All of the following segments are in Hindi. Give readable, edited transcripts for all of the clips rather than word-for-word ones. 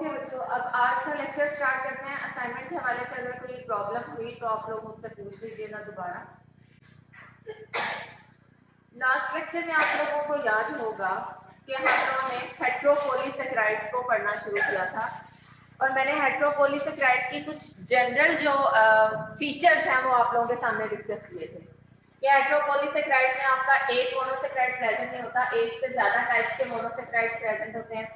ओके बच्चों, अब आज का लेक्चर स्टार्ट करते हैं। असाइनमेंट के हवाले से अगर कोई प्रॉब्लम हुई तो आप लोग मुझसे पूछ लीजिएगा दोबारा। लास्ट लेक्चर में आप लोगों को याद होगा कि हम लोगों ने हेट्रोपोलीसेकेराइड्स को पढ़ना शुरू किया था और मैंने हेट्रोपोलीसेकेराइड्स की कुछ जनरल जो फीचर्स हैं वो आप लोगों के सामने डिस्कस किए थे कि हेट्रोपोलीसेकेराइड्स में आपका एक मोनोसेकेराइड प्रेजेंट नहीं होता, एक से ज्यादा टाइप्स के मोनोसेकेराइड्स प्रेजेंट होते हैं।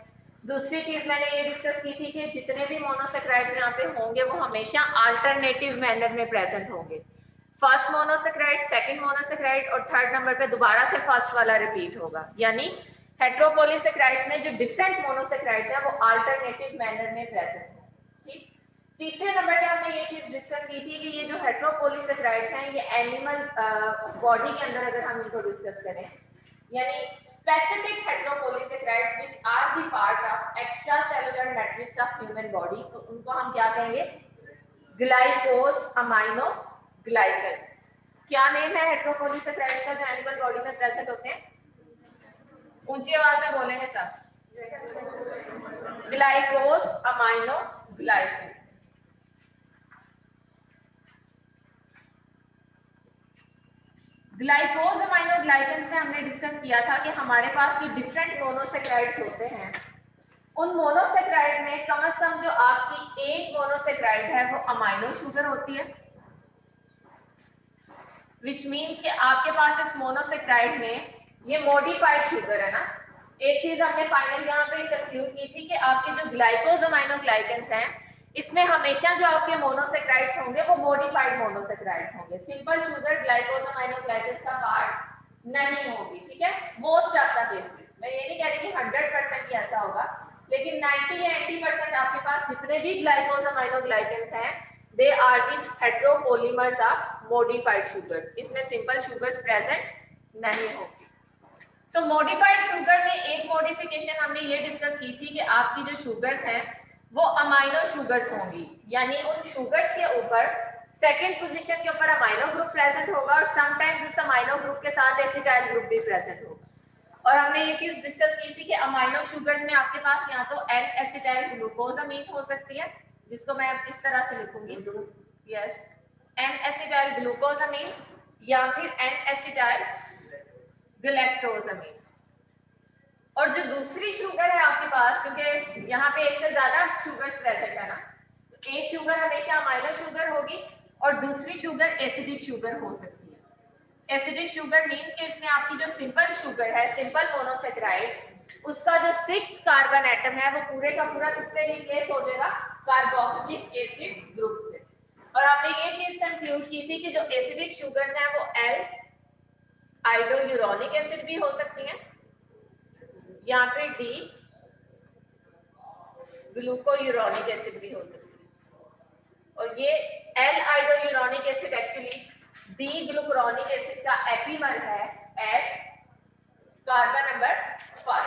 दूसरी चीज मैंने ये डिस्कस की थी कि जितने भी मोनोसेकेराइड्स यहाँ पे होंगे वो हमेशा अल्टरनेटिव मैनर में प्रेजेंट होंगे। फर्स्ट मोनोसेकेराइड, सेकंड मोनोसेकेराइड और थर्ड नंबर पे दोबारा से फर्स्ट वाला रिपीट होगा। यानी हेट्रोपोलीसेकेराइड्स में जो डिफरेंट मोनोसेकेराइड्स हैं वो अल्टरनेटिव मैनर में प्रेजेंट हैं। ठीक। तीसरे नंबर पे हमने ये चीज डिस्कस की थी कि ये जो हेट्रोपोलीसेकेराइड्स हैं ये एनिमल बॉडी के अंदर अगर हम इनको डिस्कस करें, यानी specific heteropolysaccharides which are the part of extracellular matrix of human body, तो उनको हम क्या कहेंगे? Glycosaminoglycans. क्या नेम है हेट्रोपोलीसेकेराइड्स का जो एनिमल बॉडी में प्रेजेंट होते हैं? ऊंची आवाज में बोलेंगे सब। ग्लाइकोस अमाइनो ग्लाइकन्स। ग्लाइकोज अमाइनो ग्लाइकन्स में हमने डिस्कस किया था कि हमारे पास जो डिफरेंट मोनोसेकेराइड्स होते हैं उन मोनोसेकेराइड में कम से कम जो आपकी एक मोनोसेकेराइड है वो अमाइनो शुगर होती है, विच मीन्स कि आपके पास इस मोनोसेकेराइड में ये मॉडिफाइड शुगर है ना। एक चीज हमने फाइनल यहाँ पे कंक्लूड की थी कि आपके जो ग्लाइकोज अमाइनो ग्लाइकन्स हैं इसमें हमेशा जो आपके मोनोसेकेराइड्स होंगे वो मॉडिफाइड मोनोसेकेराइड्स होंगे। सिंपल शुगर ग्लाइकोज अमाइनो ग्लाइकन्स का पार्ट नहीं होगी। ठीक है, मोस्ट ऑफ द केसेस, मैं ये नहीं कह रही कि 100% ही ऐसा होगा, लेकिन 90 या 80% आपके पास जितने भी ग्लाइकोज अमाइनो ग्लाइकन्स हैं they are the heteropolymers of modified sugars. इसमें सिंपल शुगर्स प्रेजेंट नहीं होगी। सो मॉडिफाइड शुगर में एक मॉडिफिकेशन हमने ये डिस्कस की थी कि आपकी जो शुगर्स हैं वो अमाइनो शुगर्स होंगी, यानी उन शुगर्स के ऊपर सेकंड पोजीशन के ऊपर अमाइनो ग्रुप प्रेजेंट होगा और समटाइम्स इस अमाइनो ग्रुप के साथ एसिटाइल ग्रुप भी प्रेजेंट होगा। और हमने ये चीज डिस्कस की थी कि अमाइनो शुगर्स में आपके पास या तो एन एसिटाइल ग्लूकोजामीन हो सकती है, जिसको मैं इस तरह से लिखूंगी, यस, एन एसिटाइल ग्लूकोजामीन, या फिर एन एसिटाइल गैलेक्टोजामीन। और जो दूसरी शुगर है आपके पास, क्योंकि यहाँ पे एक से ज्यादा शुगर्स प्रेजेंट है ना, तो एक शुगर हमेशा अमाइनो शुगर होगी और दूसरी शुगर एसिडिक शुगर हो सकती है। एसिडिक शुगर मींस कि इसमें आपकी जो सिंपल शुगर है, सिंपल मोनोसेकेराइड, उसका जो 6th कार्बन एटम है वो पूरे का पूरा किससे रिप्लेस हो जाएगा? कार्बोक्सिलिक एसिड ग्रुप से। और हमने ये चीज कंक्लूड की थी कि जो एसिडिक शुगर्स हैं वो एल आइडोयूरोनिक एसिड भी हो सकती हैं या फिर डी ग्लूकोयूरोनिक एसिड भी हो सकती है। और ये L iduronic acid actually D glucuronic acid का एपीमर है एट कार्बन नंबर 5।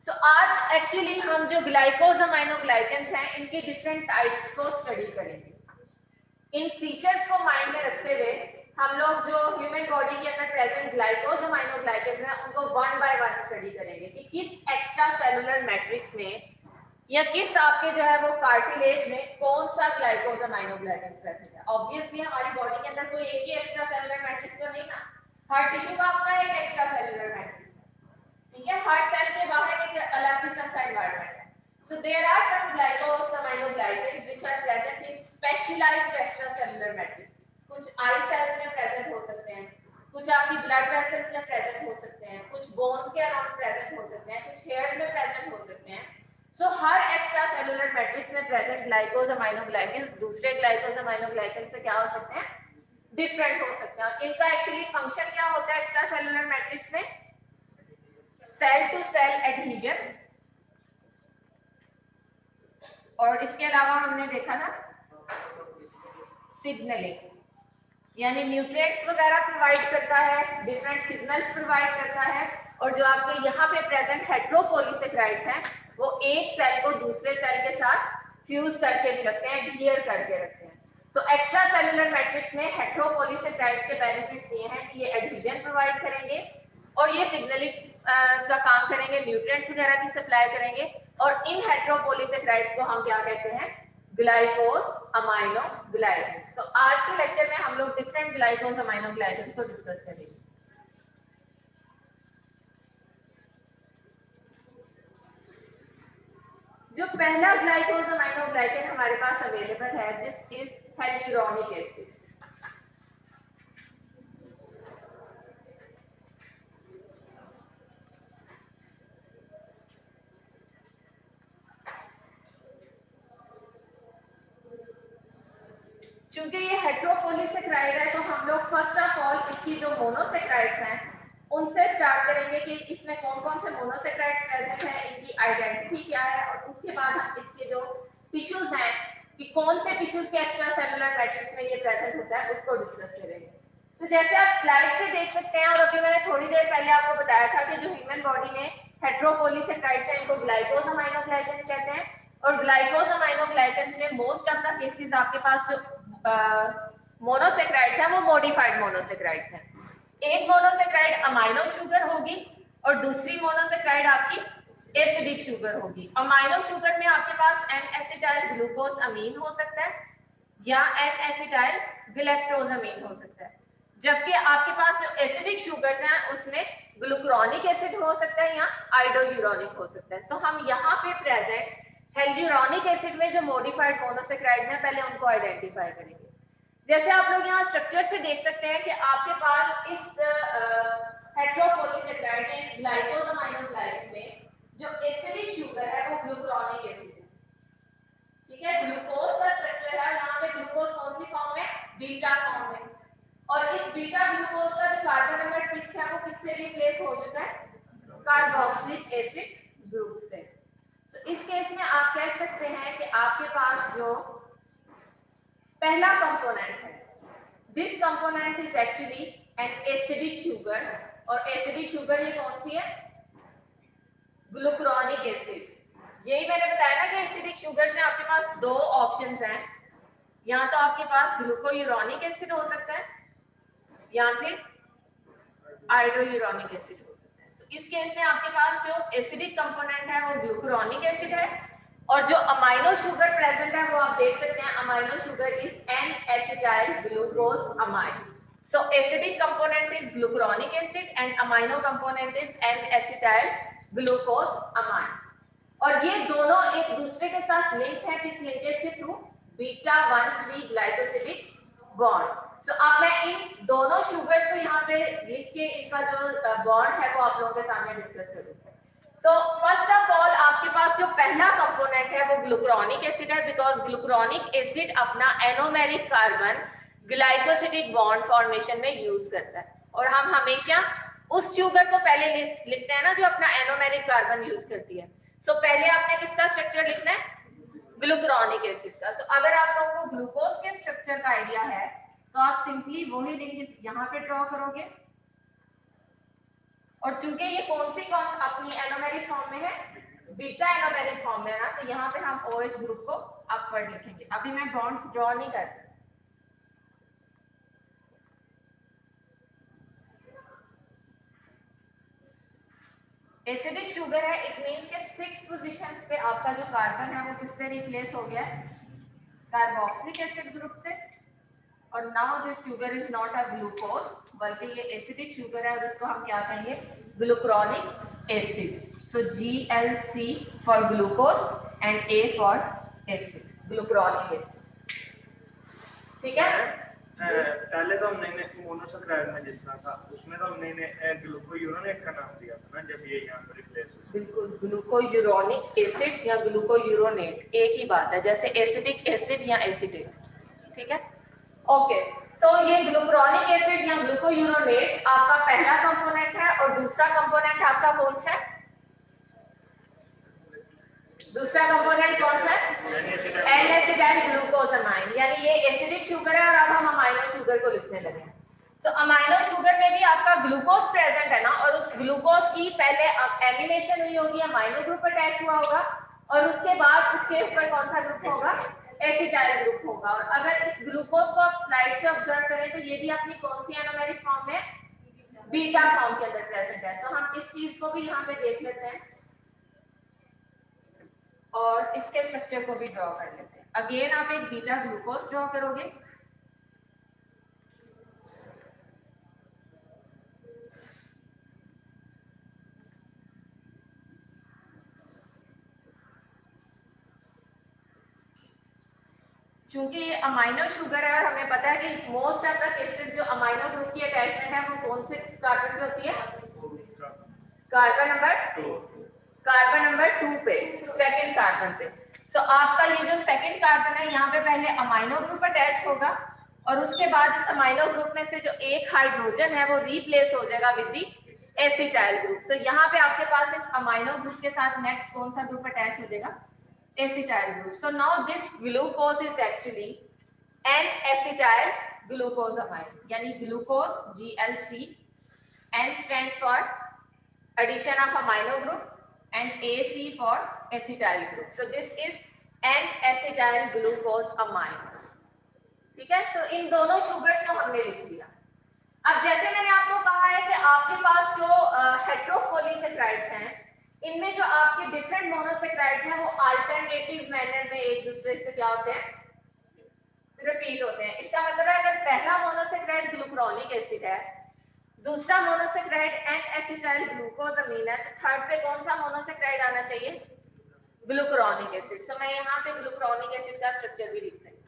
सो आज एक्चुअली हम जो ग्लाइकोज अमाइनो ग्लाइकन्स हैं इनकी डिफरेंट टाइप्स को स्टडी करेंगे। इन फीचर्स को माइंड में रखते हुए हम लोग जो ह्यूमन बॉडी के अंदर प्रेजेंट ग्लाइकोज अमाइनो ग्लाइकन्स हैं उनको वन बाय वन स्टडी करेंगे कि किस एक्स्ट्रा सेलुलर मैट्रिक्स में या किस आपके जो है वो कार्टिलेज में कौन सा ग्लाइकोज अमाइनो ग्लाइकन्स प्रेजेंट है। ऑब्वियसली हमारी बॉडी के अंदर कोई एक ही एक्स्ट्रा सेलुलर मैट्रिक्स तो नहीं ना, हर टिश्यू का अपना एक एक्स्ट्रा सेलुलर मैट्रिक्स है। ठीक है, हर सेल के बाहर एक अलग किस्म का एनवायरनमेंट है। So there are some glycose amino glycans which are present in specialized extracellular matrix. कुछ आई सेल्स में प्रेजेंट हो सकते हैं, कुछ आपकी ब्लड वेसल्स में प्रेजेंट हो सकते हैं, कुछ बोन्स के अराउंड प्रेजेंट हो सकते हैं, कुछ हेयर्स में प्रेजेंट हो सकते हैं। सो हर एक्स्ट्रा सेलुलर मैट्रिक्स में प्रेजेंट ग्लाइकोज अमाइनो ग्लाइकन्स दूसरे ग्लाइकोज अमाइनो ग्लाइकन से क्या हो सकते हैं? डिफरेंट हो सकते हैं। इनका एक्चुअली फंक्शन क्या होता है एक्स्ट्रा सेलुलर मैट्रिक्स में? सेल टू सेल एडहेजन, और इसके अलावा हमने देखा ना सिग्नलिंग, यानी न्यूट्रिएंट्स वगैरह प्रोवाइड करता है, डिफरेंट सिग्नल्स प्रोवाइड करता है। और जो आपके यहाँ पे प्रेजेंट हेट्रोपोलीसेकेराइड्स हैं वो एक सेल को दूसरे सेल के साथ फ्यूज करके भी रखते हैं, एडहियर करके रखते हैं। सो एक्स्ट्रा सेलुलर मैट्रिक्स में हेट्रोपोलीसेकेराइड्स के बेनिफिट्स ये हैं कि ये एडहेजन प्रोवाइड करेंगे और ये सिग्नलिंग का काम करेंगे, न्यूट्रिएंट्स वगैरह की सप्लाई करेंगे और इन हेट्रोपॉलीसेकेराइड्स को हम क्या कहते हैं? ग्लाइकोज अमाइनो ग्लाइकेन। सो आज के लेक्चर में हम लोग डिफरेंट ग्लाइकोज अमाइनो ग्लाइकेन को डिस्कस करेंगे। जो पहला ग्लाइकोज अमाइनो ग्लाइकेन हमारे पास अवेलेबल है, दिस इज हेल्यूरोनिक एसिड। चूंकि ये हेट्रोपॉलीसेकेराइड है तो हम लोग फर्स्ट ऑफ ऑल इसकी जो मोनोसेकेराइड्स हैं उनसे स्टार्ट करेंगे कि इसमें कौन कौन से मोनोसेकेराइड्स प्रेजेंट है, इनकी आइडेंटिटी क्या है, और उसके बाद हम इसके जो टिश्यूज हैं कि कौन से टिश्यूज के एक्स्ट्रा सेलुलर मैट्रिक्स में ये प्रेजेंट होता है उसको डिस्कस करेंगे। तो जैसे आप स्लाइड से देख सकते हैं, और अभी मैंने थोड़ी देर पहले आपको बताया था कि जो ह्यूमन बॉडी में हेट्रोपॉलीसेकेराइड्स हैं इनको ग्लाइकोज अमाइनो ग्लाइकेन्स कहते हैं, और ग्लाइकोज अमाइनो ग्लाइकेन्स में मोस्ट ऑफ द केसेस आपके पास जो मोनोसेकेराइड्स हैं वो मॉडिफाइड मोनोसेकेराइड्स हैं। एक मोनोसेकेराइड अमाइनो शुगर होगी और दूसरी मोनोसेकेराइड आपकी एसिडिक शुगर होगी। अमाइनो शुगर में आपके पास एन-एसिटाइल ग्लूकोज अमीन हो सकता है या एन-एसिटाइल गैलेक्टोजामीन हो सकता है, जबकि आपके पास जो एसिडिक शुगर्स हैं उसमें ग्लूकुरोनिक एसिड हो सकता है या आइडोयूरोनिक हो सकता है। सो हम यहाँ पे प्रेजेंट हेल्यूरोनिक एसिड में जो मॉडिफाइड मोनोसेकेराइड्स हैं पहले उनको आइडेंटिफाई करेंगे। जैसे आप लोग यहाँ स्ट्रक्चर से देख सकते हैं कि आपके पास इस हेट्रोपॉलीसेकेराइड में, इस ग्लाइकोज अमाइनो ग्लाइकेन में जो एसिडिक शुगर है वो ग्लूकुरोनिक एसिड है। ठीक है, ग्लूकोज का स्ट्रक्चर है, यहाँ पे ग्लूकोज कौन सी फॉर्म में? बीटा फॉर्म में। और इस बीटा ग्लूकोज का जो कार्बन नंबर 6 है वो किससे रिप्लेस हो चुका है? कार्बोक्सिलिक एसिड ग्रुप से। तो इस केस में आप कह सकते हैं कि आपके पास जो पहला कंपोनेंट है, this component is actually an acidic sugar, और एसिडिक शुगर ये कौन सी है? ग्लूकुरोनिक एसिड। यही मैंने बताया ना कि एसिडिक शुगर से आपके पास दो ऑप्शंस हैं, या तो आपके पास ग्लूकोयूरोनिक एसिड हो सकता है या फिर आइडोयूरोनिक एसिड हो सकता है। तो इस केस में आपके पास जो एसिडिक कंपोनेंट है वो ग्लूकुरोनिक एसिड है, और जो अमाइनो शुगर प्रेजेंट है वो आप देख सकते हैं, amino sugar is N-acetyl glucosamine. So acidic component is glucuronic acid and amino component is N-acetyl glucosamine. और ये दोनों एक दूसरे के साथ लिंक्ड है, किस लिंकेज के through? Beta 1,3 glycosidic bond. So अब मैं इन दोनों शुगर्स को यहाँ पे लिख के इनका जो बॉन्ड है वो आप लोगों के सामने डिस्कस करूंगा। सो फर्स्ट ऑफ ऑल आपके पास जो पहला कंपोनेंट है वो ग्लूकुरोनिक एसिड है, बिकॉज ग्लूकुरोनिक एसिड अपना anomeric carbon glycosidic bond formation में यूज करता है, और हम हमेशा उस शुगर को पहले लिखते हैं ना जो अपना एनोमेरिक कार्बन यूज करती है। सो पहले आपने किसका स्ट्रक्चर लिखना है? ग्लूकुरोनिक एसिड का। सो अगर आप लोगों को ग्लूकोज के स्ट्रक्चर का आइडिया है तो आप सिंपली वही लिंक यहाँ पे ड्रॉ करोगे, और चूंकि ये कौन सी अपनी एनोमेरिक फॉर्म में है? बीटा एनोमेरिक फॉर्म में है ना, तो यहाँ पे हम OH ग्रुप को अपवर्ड लिखेंगे। अभी मैं बॉन्ड्स ड्रॉ नहीं करती। एसिडिक शुगर है, इट मींस के 6th पोजीशन पे आपका जो कार्बन है वो किससे रिप्लेस हो गया? कार्बोक्सिलिक एसिड ग्रुप से। और now this sugar is not a glucose, बल्कि ये एसिडिक शुगर है और इसको हम क्या कहेंगे? Glucuronic acid. So GLC for glucose and A for acid, glucuronic acid. ठीक है, पहले तो हमने मोनोसेकेराइड में जिस तरह था उसमें तो हमने ग्लूकोयूरोनेट का नाम दिया था ना, जब ये यहाँ पर रिप्लेस हो। बिल्कुल, ग्लूकोयूरोनिक एसिड या ग्लूकोयूरोनेट एक ही बात है, जैसे एसिडिक एसिड या एसिडेट। ठीक है, ओके। सो ये ग्लूकुरोनिक एसिड या ग्लूकोयूरोनेट आपका पहला कंपोनेंट है, और दूसरा कंपोनेंट आपका कौन सा है? दूसरा कंपोनेंट कौन सा है? N-acetyl glucosamine. यानी ये एसिडिक शुगर है और अब हम अमाइनो शुगर को लिखने लगे। तो अमाइनो शुगर में भी आपका ग्लूकोज प्रेजेंट है ना, और उस ग्लूकोज की पहले एमिनेशन हुई होगी, अमाइनो ग्रुप अटैच हुआ होगा, और उसके बाद उसके ऊपर कौन सा ग्रुप होगा? एसिटाइल ग्रुप होगा। और अगर इस ग्लूकोज को आप स्लाइड से ऑब्जर्व करें तो ये भी अपनी कौन सी एनोमेरिक फॉर्म में? बीटा फॉर्म के अंदर प्रेजेंट है। सो हम इस चीज को भी यहाँ पे देख लेते हैं। और इसके स्ट्रक्चर को भी ड्रॉ कर लेते हैं। अगेन आप एक बीटा ग्लूकोज ड्रॉ करोगे। चूंकि ये अमाइनो शुगर है और हमें पता है कि मोस्ट ऑफ द केसेस जो अमाइनो ग्रुप की अटैचमेंट है वो कौन से कार्बन पे होती है? कार्बन नंबर 2 पे, सेकंड कार्बन पे। तो आपका ये जो सेकंड कार्बन है यहाँ पे पहले अमाइनो ग्रुप अटैच होगा और उसके बाद इस अमाइनो ग्रुप में से जो एक हाइड्रोजन है वो रिप्लेस हो जाएगा विद दी एसिटाइल ग्रुप। तो यहाँ पे आपके पास इस अमाइनो ग्रुप के साथ नेक्स्ट कौन सा ग्रुप अटैच हो जाएगा? acetyl group. So now this glucose is actually an acetyl glucosamine, यानी glucose GLC. N stands for addition of amino group and AC for acetyl group. So this is an acetyl glucosamine. ठीक है? So इन दोनों शुगर्स को हमने लिख दिया। अब जैसे मैंने आपको कहा है कि आपके पास जो हेटेरोपॉलीसेक्राइड्स हैं इनमें जो आपके डिफरेंट मोनोसेक्राइड्स हैं वो अल्टरनेटिव मैनर में एक दूसरे से क्या होते हैं? रिपीट होते हैं। इसका मतलब है अगर पहला मोनोसेक्राइड ग्लूकुरोनिक एसिड है, दूसरा मोनोसेक्राइड एन एसिटाइल ग्लूकोजामीन है, तो थर्ड पे कौन सा मोनोसेक्राइड आना चाहिए? ग्लूकुरोनिक एसिड। सो मैं यहाँ पे ग्लूकुरोनिक एसिड का स्ट्रक्चर भी लिख देंगे।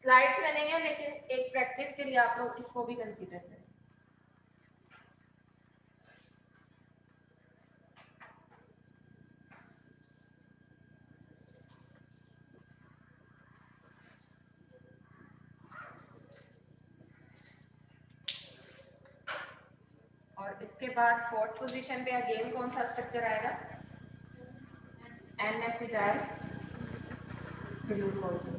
स्लाइड्स में नहीं है लेकिन एक प्रैक्टिस के लिए आप लोग इसको भी कंसीडर करें। और इसके बाद फोर्थ पोजीशन पे अगेन कौन सा स्ट्रक्चर आएगा? N acetyl glucose.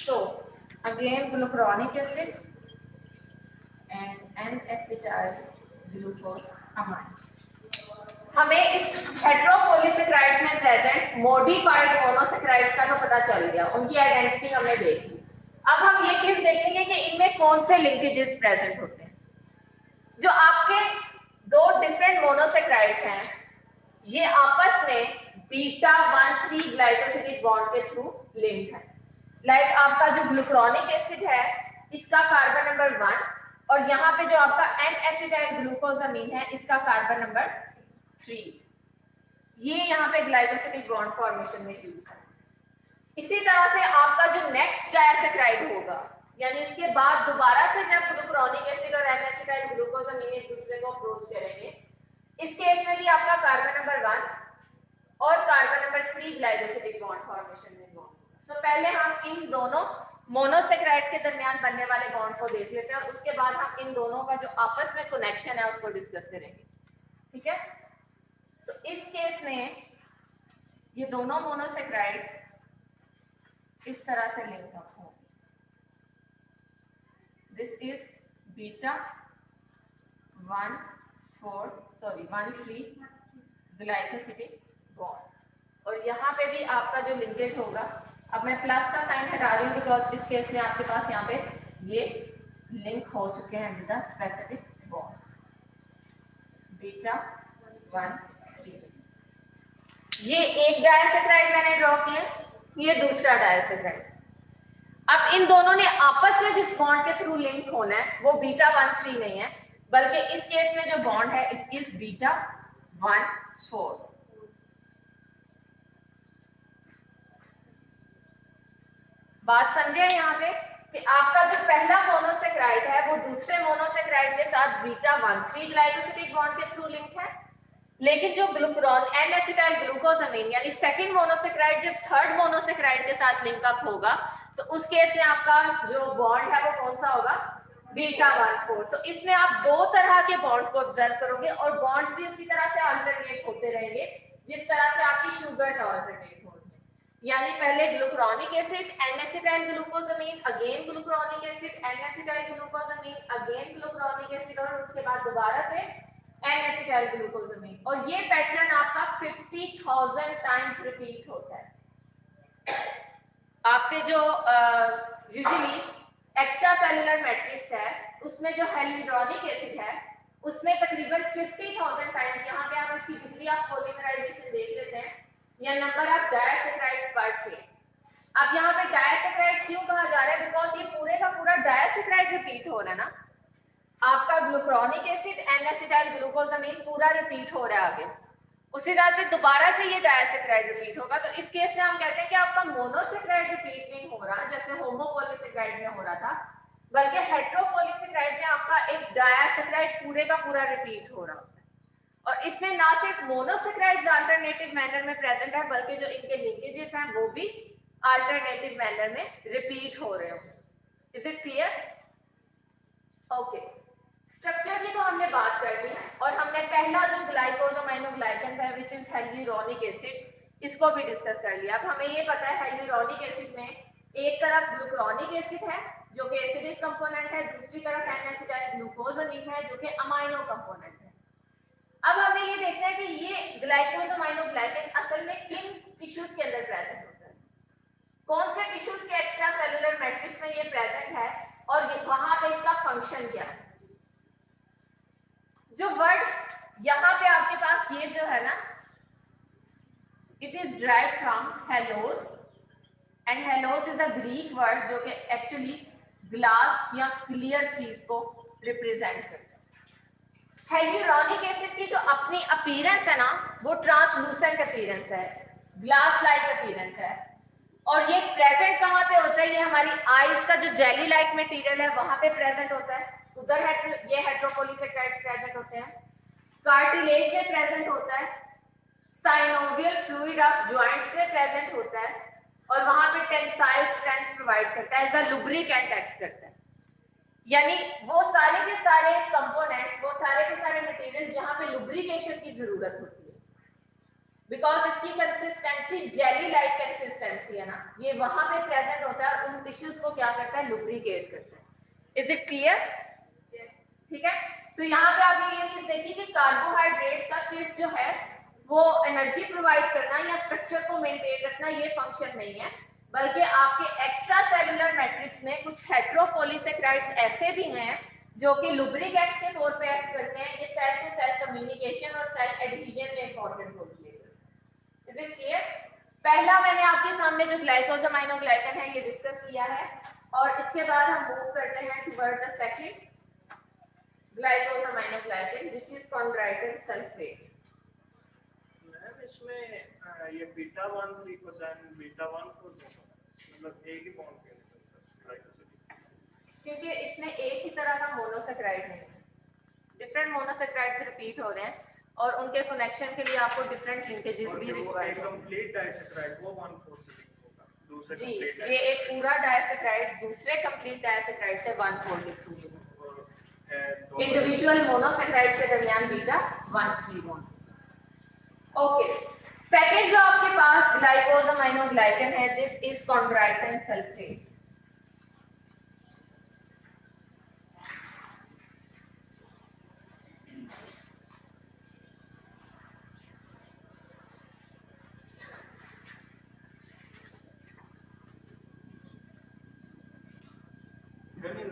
So again glucuronic acid and N-acetyl glucosamine. हमें इस हेटेरोपॉलीसेक्राइड्स में प्रेजेंट मॉडिफाइड मोनोसेक्राइड्स का तो पता चल गया, उनकी आइडेंटिटी हमने देख ली। अब हम ये चीज देखेंगे कि इनमें कौन से लिंकेजेस प्रेजेंट होते हैं। जो आपके दो डिफरेंट मोनोसेक्राइड्स हैं ये आपस में बीटा 1,3 ग्लाइकोसिडिक बॉन्ड के थ्रू लिंक्ड है। लाइक आपका जो ग्लूकुरोनिक एसिड है इसका कार्बन नंबर 1 और यहाँ पे जो आपका एन एसिटाइल ग्लूकोजामीन है इसका कार्बन नंबर 3, ये यहाँ पे ग्लाइकोसिडिक बॉन्ड फॉर्मेशन में यूज है। इसी तरह से आपका जो नेक्स्ट डायसेक्राइड होगा यानी उसके बाद दोबारा से जब ग्लूकुरोनिक एसिड और एन एसिटाइल ग्लूकोजामीन एक दूसरे को अप्रोच करेंगे, इस केस में भी आपका कार्बन नंबर 1 और carbon number 3 glycosidic bond formation में बॉन्ड। तो पहले हम इन दोनों मोनोसेक्राइड्स के दरमियान बनने वाले बॉन्ड को देख लेते हैं और उसके बाद हम इन दोनों का जो आपस में कनेक्शन है उसको डिस्कस करेंगे। ठीक है? तो इस केस में ये दोनों मोनोसेक्राइड्स इस तरह से लिंक अप होंगे। This is beta 1,3 glycosidic bond और यहाँ पे भी आपका जो लिंकेज होगा, अब मैं प्लस का साइन हटा रही हूँ बिकॉज इस केस में आपके पास यहाँ पे ये लिंक हो चुके हैं with the specific bond beta 1,3। ये एक डायसेक्राइड मैंने ड्रॉ किया, ये दूसरा डायसेक्राइड। अब इन दोनों ने आपस में जिस बॉन्ड के थ्रू लिंक होना है वो बीटा 1,3 नहीं है, बल्कि इस केस में जो बॉन्ड है इट इज बीटा 1,4। बात समझे यहाँ पे कि आपका जो पहला मोनोसेक्राइड है वो दूसरे मोनोसेक्राइड के साथ बीटा 1,3 ग्लाइकोसिडिक बॉन्ड के थ्रू लिंक है, लेकिन जो ग्लूकुरोन एन एसिटाइल ग्लूकोजामीन यानी सेकंड मोनोसेक्राइड जब थर्ड मोनोसेक्राइड के साथ लिंक अप होगा तो उस केस में आपका जो बॉन्ड है वो कौन सा होगा? बीटा 1,4। सो इसमें आप दो तरह के बॉन्ड्स को ऑब्जर्व करोगे और बॉन्ड्स भी उसी तरह से अल्टरनेट होते रहेंगे जिस तरह से आपकी शुगर्स अल्टरनेट हो रही है। यानी पहले glucuronic acid N acetyl glucosamine, again glucuronic acid N acetyl glucosamine, again glucuronic acid और उसके बाद दोबारा से एन एसिटाइल ग्लूकोजामीन, और ये पैटर्न आपका 50,000 टाइम्स रिपीट होता है। आपके जो यूजुअली एक्स्ट्रा सेलुलर मैट्रिक्स है उसमें जो हाइलुरोनिक एसिड है उसमें तकरीबन 50,000 टाइम्स, यहाँ पे आप इसकी डिग्री ऑफ पॉलीमराइजेशन देख लेते हैं या नंबर ऑफ डायसैकराइड्स पर चेन। अब यहाँ पे डायसैकराइड्स क्यों कहा जा रहा है, बिकॉज ये पूरे का पूरा डायसैकराइड रिपीट हो रहा है ना, आपका ग्लूक्रोनिक एसिड एन एसिटाइल ग्लूकोजामीन पूरा रिपीट हो रहा है आगे, उसी तरह से दोबारा से ये डायसैकराइड रिपीट होगा। तो इस केस में हम कहते हैं कि आपका मोनोसैकराइड रिपीट नहीं हो रहा जैसे होमोपॉलीसैकराइड में हो रहा था, बल्कि हेटेरोपॉलीसैकराइड में आपका एक डायसैकराइड पूरे का पूरा रिपीट हो रहा होता है। और इसमें ना सिर्फ मोनोसैकराइड्स अल्टरनेटिव मैनर में प्रेजेंट है बल्कि जो इनके लिंकेजेस हैं वो भी अल्टरनेटिव मैनर में रिपीट हो रहे होंगे। Is it clear? Okay, structure की तो हमने बात कर ली और हमने पहला जो ग्लाइकोसोमाइनोग्लाइकन है विच इज हाइलुरोनिक एसिड इसको भी डिस्कस कर लिया। अब हमें ये पता है हाइलुरोनिक एसिड में एक तरफ ग्लूक्रोनिक एसिड है जो कि एसिडिक कंपोनेंट है, दूसरी तरफ एन एसिटाइल ग्लूकोजामीन है जो कि अमाइनो कंपोनेंट है। अब हमें ये देखना है कि ये ग्लाइकोसोमाइनोग्लाइकन असल में किन टिश्यूज के अंदर प्रेजेंट होता है, कौन से टिश्यूज के एक्स्ट्रा सेलुलर मैट्रिक्स में ये प्रेजेंट है और वहां पे इसका फंक्शन क्या है। जो वर्ड यहाँ पे आपके पास ये जो है ना, it is drive from Hallows and Hallows is a Greek word जो कि एक्चुअली ग्लास या क्लियर चीज को रिप्रेजेंट करता है। हाइलुरोनिक एसिड की जो अपनी अपीयरेंस है ना वो ट्रांसलूसेंट अपीयरेंस है, ग्लास लाइक अपीयरेंस है, और ये प्रेजेंट कहाँ पे होता है, ये हमारी आईज का जो जेली लाइक मटेरियल है वहां पे प्रेजेंट होता है, उधर ये हेटेरोपॉलीसैकराइड्स प्रेजेंट होते हैं, कार्टिलेज में प्रेजेंट होता है, साइनोवियल फ्लूइड ऑफ जॉइंट्स में प्रेजेंट होता है और वहां पे टेंसाइल स्ट्रेंथ प्रोवाइड करता है, एज अ लुब्रिकेंट एक्ट करता है। यानी वो सारे के सारे कंपोनेंट्स, वो सारे के सारे मटेरियल जहां पे लुब्रिकेशन की जरूरत होती है, बिकॉज इसकी कंसिस्टेंसी जेली लाइक कंसिस्टेंसी है ना, ये वहां पे प्रेजेंट होता है और उन टिश्यूज को क्या करता है, लुब्रिकेट करता है। Is it clear? ठीक है। सो यहाँ पे आपने ये चीज देखी कि कार्बोहाइड्रेट्स का सिर्फ जो है वो एनर्जी प्रोवाइड करना या स्ट्रक्चर को मेंटेन रखना ये फंक्शन नहीं है, बल्कि आपके एक्स्ट्रा सेलुलर मैट्रिक्स में कुछ हेटेरोपॉलीसैकराइड्स ऐसे भी हैं जो कि लुब्रिकेंट्स के तौर पे एक्ट करते हैं। ये सेल टू सेल कम्युनिकेशन और सेल एडहेजन में इंपॉर्टेंट रोल प्ले करते हैं। Is it clear? पहला मैंने आपके सामने जो ग्लाइकोसोमाइनोग्लाइकन है ये डिस्कस किया है और इसके बाद हम मूव करते हैं toward the second glycosaminoglycan which is chondroitin sulphate. Ma'am इसमें ये बीटा 1 3% बीटा 1 4 मतलब एक ही बॉन्ड के क्योंकि इसमें एक ही तरह का मोनोसैकराइड है, डिफरेंट मोनोसैकराइड्स रिपीट हो रहे हैं और उनके कनेक्शन के लिए आपको डिफरेंट लिंकेजेस भी रिक्वायर्ड है। कंप्लीट डाइसैकराइड वो 1/4 से लिंक होगा दूसरे जी, कंप्लीट ये एक पूरा डाइसैकराइड दूसरे कंप्लीट डाइसैकराइड से 1/4 लिंक होगा। इंडिविजुअल मोनोसैकराइड के दरमियान बीटा 1,3 बॉन्ड। ओके, सेकंड जो आपके पास ग्लाइकोसोमाइनोग्लाइकन है this is chondroitin sulphate.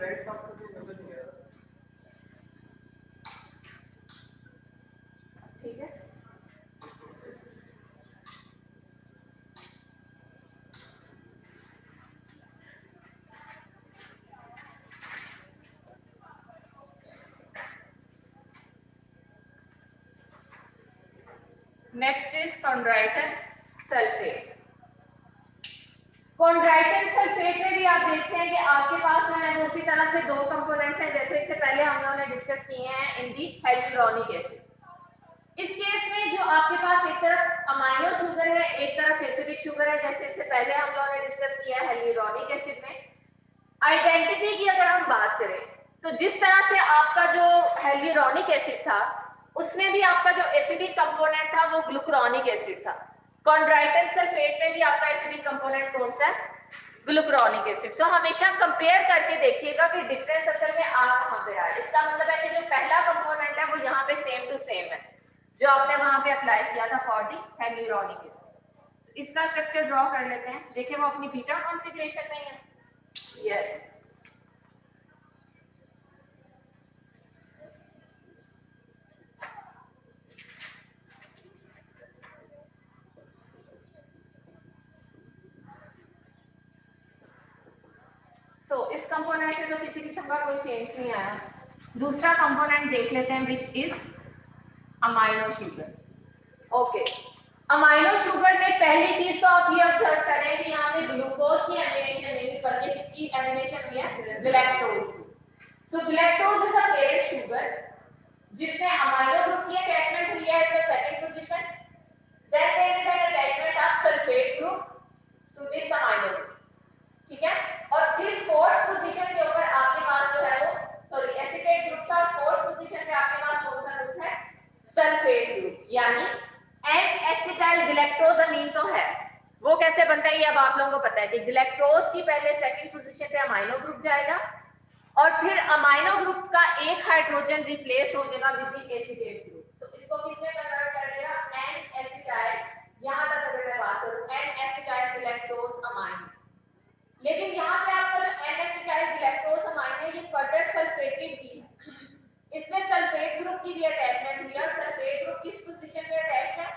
Right side को नजर नहीं आ रहा, ठीक है। Next is chondroitin sulphate. Chondroitin sulphate में भी आप देखते हैं कि आपके पास जो है उसी तरह से दो कंपोनेंट्स हैं जैसे इससे पहले हम लोगों ने डिस्कस किए हैं इन दी हाइलुरोनिक एसिड। इस केस में जो आपके पास एक तरफ अमाइनो शुगर है एक तरफ एसिडिक शुगर है, जैसे इससे पहले हम लोगों ने डिस्कस किया है हाइलुरोनिक एसिड में। आइडेंटिटी की अगर हम बात करें तो जिस तरह से आपका जो हाइलुरोनिक एसिड था उसमें भी आपका जो एसिडिक कंपोनेंट था वो ग्लूक्रोनिक एसिड था। कॉन्ड्राइटिन सल्फेट में भी आपका एसिडिक कंपोनेंट कौन सा है? ग्लूकुरोनिक एसिड। सो हमेशा कंपेयर करके देखिएगा कि डिफरेंस असल में आ कहां पे रहा है। इसका मतलब है कि जो पहला कंपोनेंट है वो यहाँ पे सेम टू सेम है जो आपने वहां पे अप्लाई किया था फॉर दी हेल्यूरोनिक एसिड। इसका स्ट्रक्चर ड्रॉ कर लेते हैं। देखिए वो अपनी बीटा कॉन्फ़िगरेशन में है। यस, इस कंपोनेंट में तो किसी किस्म का कोई चेंज नहीं आया। दूसरा कंपोनेंट देख लेते हैं which is amino sugar. Okay, amino sugar में पहली चीज तो आप ये ऑब्जर्व करें कि यहाँ पे ग्लूकोज की एमिनेशन नहीं बल्कि किसकी एमिनेशन हुई है, गैलेक्टोज की। So galactose is a paired sugar जिसमें अमाइनो ग्रुप की अटैचमेंट हुई है at the second position. Then there is an attachment of sulphate group to this amino group, ठीक है। और फिर फोर्थ पोजीशन के ऊपर आपके पास जो है वो सॉरी एसिटेट ग्रुप का फोर्थ पोजीशन पे आपके पास कौन सा ग्रुप है, सल्फेट ग्रुप, यानी एन एसिटाइल गैलेक्टोजामीन तो है। वो कैसे बनता है ये अब आप लोगों को पता है कि गैलेक्टोज की पहले सेकंड पोजीशन पे अमाइनो ग्रुप जाएगा और फिर अमाइनो ग्रुप का एक हाइड्रोजन रिप्लेस हो जाएगा विद द एसिटेट ग्रुप। तो इसको किसमें कन्वर्ट कर देगा, एन एसिटाइल, यहां तक अगर मैं बात करूं एन एसिटाइल गैलेक्टोज अमाइन। लेकिन यहाँ पे आपका जो N-एसिटाइल गैलेक्टोज अमाइन है ये फर्दर सल्फेटेड भी है। इसमें सल्फेट ग्रुप की भी अटैचमेंट हुई है और सल्फेट ग्रुप किस पोजीशन पे अटैच्ड है,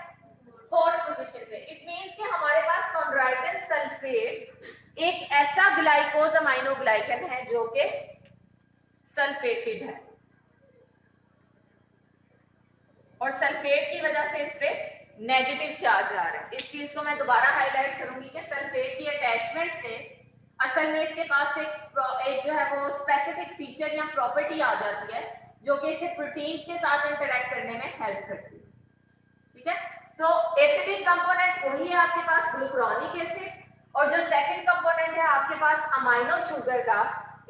फोर्थ पोजीशन पे। इट मींस कि हमारे पास कॉन्ड्राइटन सल्फेट एक ऐसा ग्लाइकोज अमाइनो ग्लाइकन है जो कि सल्फेटेड है और सल्फेट की वजह से इस पे नेगेटिव चार्ज आ रहा है। इस चीज को मैं दोबारा हाईलाइट करूंगी कि सल्फेट की अटैचमेंट से असल में इसके पास एक जो है वो स्पेसिफिक फीचर या प्रॉपर्टी आ जाती है जो कि इसे प्रोटीन्स के साथ इंटरेक्ट करने में हेल्प करती है, ठीक है। सो एसिडिक कंपोनेंट वही है आपके पास ग्लूकुरोनिक एसिड, और जो सेकंड कंपोनेंट है आपके पास अमाइनो शुगर का,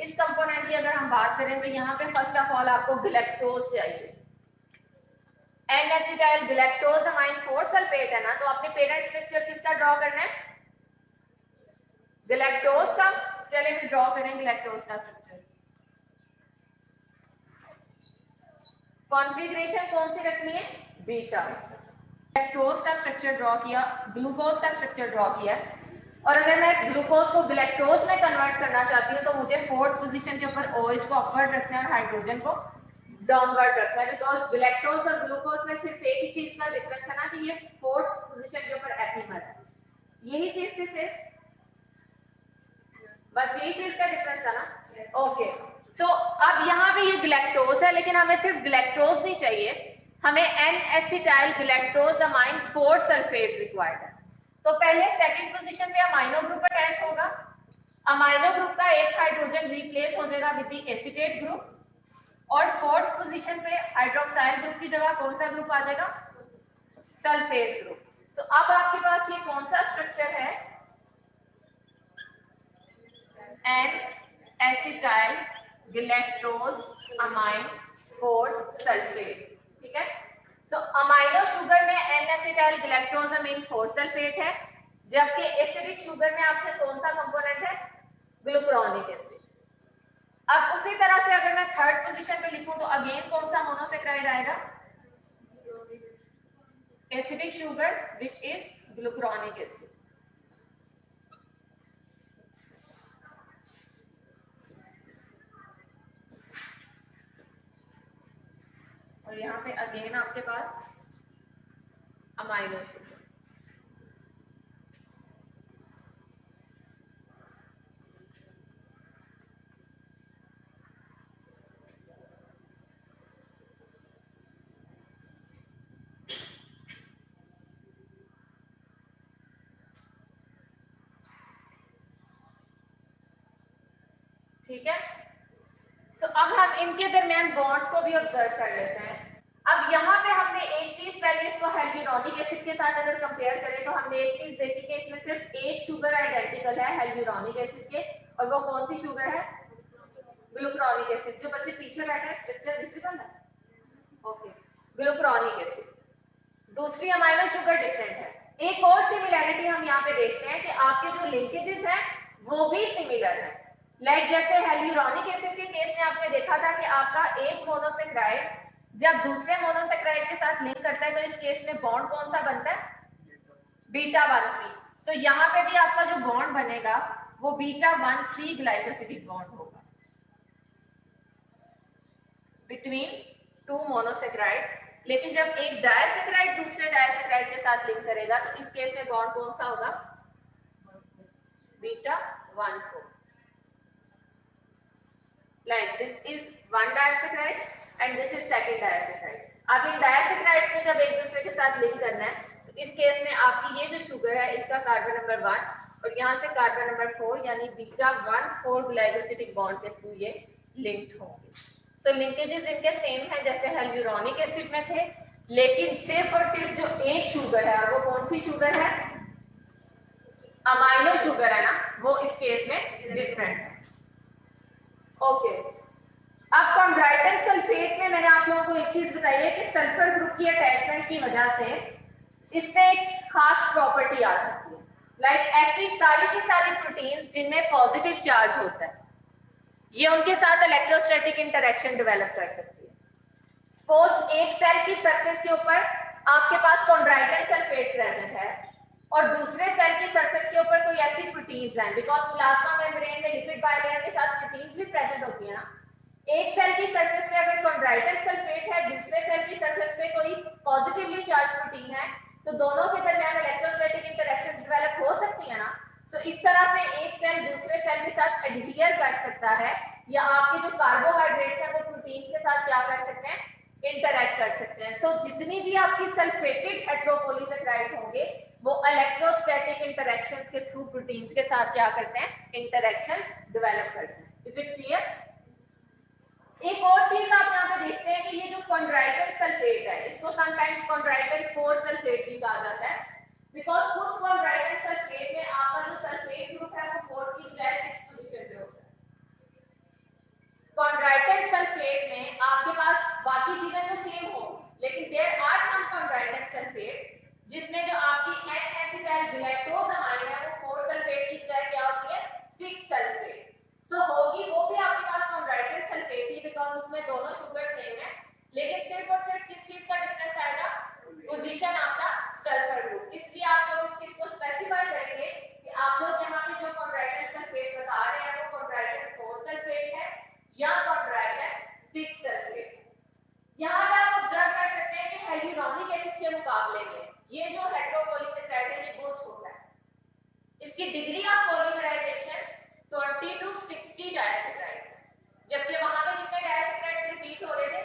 इस कंपोनेंट की अगर हम बात करें तो यहाँ पे फर्स्ट ऑफ ऑल आपको गैलेक्टोज चाहिए। N acetyl galactose amine 4 sulphate है ना, तो अपने पेरेंट स्ट्रक्चर किसका ड्रॉ करना है, गैलेक्टोज का। चलिए फिर ड्रॉ करें गैलेक्टोज का स्ट्रक्चर। कॉन्फ़िगरेशन कौन सी रखनी है, बीटा। गैलेक्टोज का स्ट्रक्चर ड्रॉ किया, ग्लूकोज का स्ट्रक्चर ड्रॉ किया, और अगर मैं इस ग्लूकोज को गैलेक्टोज में कन्वर्ट करना चाहती हूँ तो मुझे फोर्थ पोजीशन के ऊपर OH को अपवर्ड रखना है और हाइड्रोजन को डाउनवर्ड रखना है, बिकॉज गैलेक्टोज और ग्लूकोज में सिर्फ एक ही चीज का डिफरेंस है ना कि ये फोर्थ पोजीशन के ऊपर एपिमर है। यही चीज थी सिर्फ, बस यही चीज का डिफरेंस था ना। ओके, सो अब यहाँ पे ये गैलेक्टोज है लेकिन हमें सिर्फ गैलेक्टोज नहीं चाहिए, हमें N acetyl galactose amine 4 sulphate required है। तो पहले सेकंड पोजीशन पे अमाइनो ग्रुप अटैच होगा, अमाइनो ग्रुप का एक हाइड्रोजन रिप्लेस हो जाएगा विद द एसिटेट ग्रुप, और फोर्थ पोजीशन पे हाइड्रोक्साइल ग्रुप की जगह कौन सा ग्रुप आ जाएगा, सल्फेट ग्रुप। सो अब आपके पास ये कौन सा स्ट्रक्चर है, N acetyl galactose amine 4 sulphate, ठीक है। सो अमाइनो शुगर में N acetyl galactose amine 4 sulphate है, जबकि एसिडिक शुगर में आपके कौन सा कंपोनेंट है, ग्लूकुरोनिक एसिड। अब उसी तरह से अगर मैं थर्ड पोजीशन पे लिखूं तो अगेन कौन सा मोनोसेक्राइड आएगा, acidic sugar which is glucuronic acid. और यहाँ पे अगेन आपके पास अमाइनो शुगर। ठीक है, तो अब हम इनके दरमियान बॉन्ड्स को भी ऑब्जर्व कर लेते हैं। अब यहाँ पे हमने एक चीज पहले इसको हेल्यूरोनिक एसिड के साथ अगर कंपेयर करें तो हमने एक चीज देखी कि इसमें सिर्फ एक शुगर आइडेंटिकल है हेल्यूरोनिक एसिड के, और वो कौन सी शुगर है, ग्लूकुरोनिक एसिड। जो बच्चे पीछे बैठे हैं स्ट्रक्चर विजिबल है, ओके, ग्लूकुरोनिक एसिड। दूसरी अमाइनो शुगर डिफरेंट है। एक और सिमिलैरिटी हम यहाँ पे देखते हैं कि आपके जो लिंकेजेस हैं वो भी सिमिलर है। लाइक जैसे हेल्यूरोनिक एसिड के केस में आपने देखा था कि आपका एक मोनोसेक्राइड जब दूसरे मोनोसेक्राइड के साथ लिंक करता है तो इस केस में बॉन्ड कौन सा बनता है? बीटा 1,3। तो यहाँ पे भी आपका जो बॉन्ड बनेगा वो बीटा 1,3 ग्लाइकोसिडिक बॉन्ड होगा बिटवीन टू मोनोसेक्राइड्स। लेकिन जब एक डायसेक्राइड दूसरे डायसेक्राइड के साथ लिंक करेगा तो इस केस में बॉन्ड कौन सा होगा? Beta 1,4। like this is one disaccharide and this is second disaccharide। अब इन डायसेक्राइड्स को जब एक दूसरे के साथ लिंक करना है तो इस केस में आपकी ये जो शुगर है इसका कार्बन नंबर 1 और यहाँ से कार्बन नंबर 4 यानी बीटा 1,4 ग्लाइकोसिडिक बॉन्ड के थ्रू ये लिंक्ड होंगे। सो लिंकेजेस इनके सेम है जैसे हेल्यूरोनिक एसिड में थे, लेकिन सिर्फ और सिर्फ जो एक शुगर है वो कौन सी शुगर है? अमाइनो शुगर है ना, वो इस केस में डिफरेंट है। ओके अब कॉन्ड्राइटन सल्फेट में मैंने आप लोगों को एक चीज बताई है कि सल्फर ग्रुप की अटैचमेंट की वजह से इसमें एक खास प्रॉपर्टी आ सकती है। लाइक ऐसी सारी की सारी प्रोटीन्स जिनमें पॉजिटिव चार्ज होता है ये उनके साथ इलेक्ट्रोस्टैटिक इंटरेक्शन डेवलप कर सकती है। सपोज एक सेल की सरफेस के ऊपर आपके पास कॉन्ड्राइटन सल्फेट प्रेजेंट है और दूसरे सेल की सरफेस के ऊपर कोई ऐसी प्रोटीन्स हैं, बिकॉज प्लाज्मा मेम्ब्रेन में लिपिड बाइलेयर के साथ प्रोटीन्स भी प्रेजेंट होती है ना। एक सेल की सरफेस पे अगर कॉन्ड्राइटन सल्फेट है, दूसरे सेल की सरफेस पे कोई पॉजिटिवली चार्ज प्रोटीन है, तो दोनों के दरमियान इलेक्ट्रोस्टैटिक इंटरेक्शंस डेवलप हो सकती है ना। तो इस तरह से एक सेल दूसरे सेल के साथ एडहियर कर सकता है, या आपके जो कार्बोहाइड्रेट्स हैं वो प्रोटीन्स के साथ क्या कर सकते हैं? इंटरैक्ट कर सकते हैं। सो जितनी भी आपकी सल्फेटेड हेटेरोपॉलीसेकेराइड्स होंगे वो इलेक्ट्रोस्टैटिक इंटरेक्शंस के थ्रू प्रोटीन्स के साथ क्या करते हैं? इंटरेक्शंस डेवलप करते हैं। Is it clear? एक और चीज आप यहाँ पे देखते हैं कि ये जो कॉन्ड्राइटन सल्फेट है इसको समटाइम्स कॉन्ड्राइटन 4 सल्फेट भी कहा जाता है, बिकॉज कुछ कॉन्ड्राइटन सल्फेट में आपका जो सल्फेट ग्रुप है वो 4 की बजाय 6 पोजीशन पे होता है। कॉन्ड्राइटन सल्फेट में आपके पास बाकी चीजें तो सेम हो, लेकिन देयर आर सम कॉन्ड्राइटन सल्फेट जिसमें जो आपकी एन एसिटाइल ग्लाइकोजामाइन है वो 4 सल्फेट की बजाय क्या होती है? 6 सल्फेट। सो होगी वो भी आपके पास कॉन्ड्राइटन सल्फेट ही, बिकॉज उसमें दोनों शुगर सेम है, लेकिन सिर्फ और सिर्फ किस चीज का डिफरेंस आएगा? Position of the sulphur group. इसलिए आप लोग इस चीज को स्पेसिफाई करेंगे कि आप लोग यहाँ पे जो कॉन्ड्राइटन सल्फेट बता रहे हैं वो कॉन्ड्राइटन 4 सल्फेट है या कॉन्ड्राइटन 6 सल्फेट। यहाँ पे आप ऑब्जर्व कर सकते हैं कि हेल्यूरोनिक एसिड के मुकाबले में ये जो हेटेरोपॉलीसेकेराइड है ये बहुत छोटा है। इसकी degree of polymerisation 20 to 60 disaccharides है, जबकि वहां पे कितने डायसेक्राइड्स रिपीट हो रहे थे?